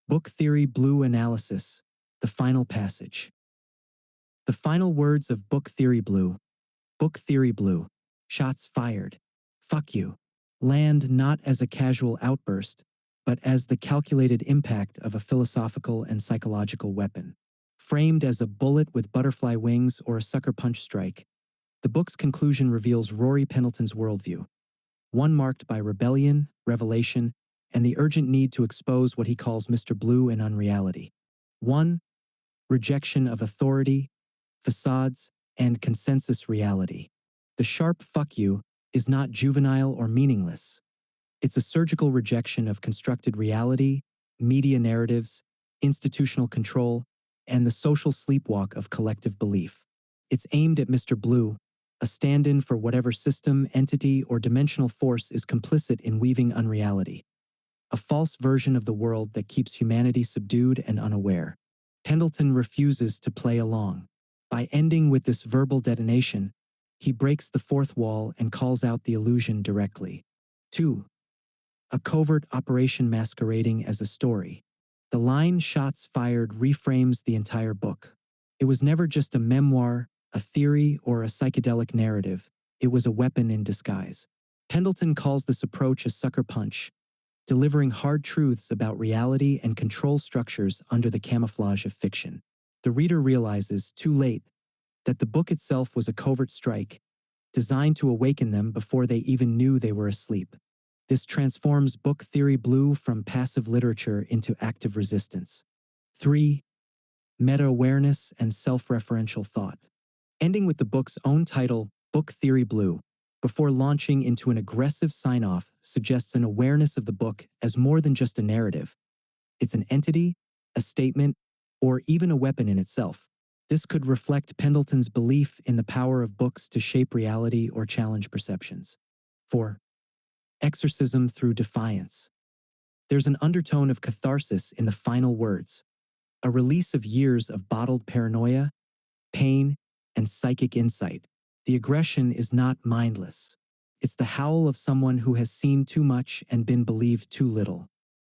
Book Theory Blue Analysis, the final passage. The final words of Book Theory Blue. Book Theory Blue. Shots fired. Fuck you. Land not as a casual outburst, but as the calculated impact of a philosophical and psychological weapon. Framed as a bullet with butterfly wings or a sucker punch strike, the book's conclusion reveals Rory Pendleton's worldview, one marked by rebellion, revelation, and the urgent need to expose what he calls Mr. Blue and unreality. 1. Rejection of authority, facades, and consensus reality. The sharp fuck you is not juvenile or meaningless. It's a surgical rejection of constructed reality, media narratives, institutional control, and the social sleepwalk of collective belief. It's aimed at Mr. Blue, a stand-in for whatever system, entity, or dimensional force is complicit in weaving unreality. A false version of the world that keeps humanity subdued and unaware. Pendleton refuses to play along. By ending with this verbal detonation, he breaks the fourth wall and calls out the illusion directly. 2. A covert operation masquerading as a story. The line "shots fired" reframes the entire book. It was never just a memoir, a theory, or a psychedelic narrative. It was a weapon in disguise. Pendleton calls this approach a sucker punch, delivering hard truths about reality and control structures under the camouflage of fiction. The reader realizes, too late, that the book itself was a covert strike, designed to awaken them before they even knew they were asleep. This transforms Book Theory Blue from passive literature into active resistance. 3. Meta-awareness and self-referential thought. Ending with the book's own title, Book Theory Blue, before launching into an aggressive sign-off suggests an awareness of the book as more than just a narrative. It's an entity, a statement, or even a weapon in itself. This could reflect Pendleton's belief in the power of books to shape reality or challenge perceptions. 4. Exorcism through defiance. There's an undertone of catharsis in the final words, a release of years of bottled paranoia, pain, and psychic insight. The aggression is not mindless. It's the howl of someone who has seen too much and been believed too little.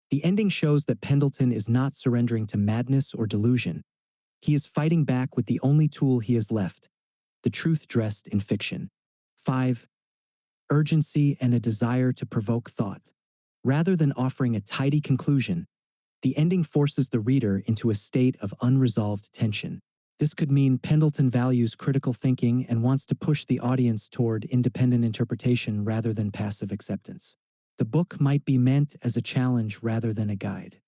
The ending shows that Pendleton is not surrendering to madness or delusion. He is fighting back with the only tool he has left, the truth dressed in fiction. 5. Urgency and a desire to provoke thought. Rather than offering a tidy conclusion, the ending forces the reader into a state of unresolved tension. This could mean Pendleton values critical thinking and wants to push the audience toward independent interpretation rather than passive acceptance. The book might be meant as a challenge rather than a guide.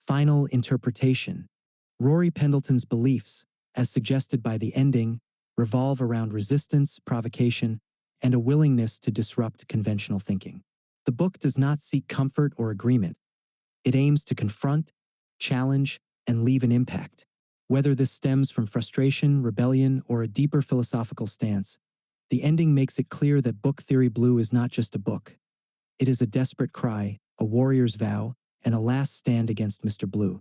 Final interpretation. Rory Pendleton's beliefs, as suggested by the ending, revolve around resistance, provocation, and a willingness to disrupt conventional thinking. The book does not seek comfort or agreement. It aims to confront, challenge, and leave an impact. Whether this stems from frustration, rebellion, or a deeper philosophical stance, the ending makes it clear that Book Theory Blue is not just a book. It is a desperate cry, a warrior's vow, and a last stand against Mr. Blue.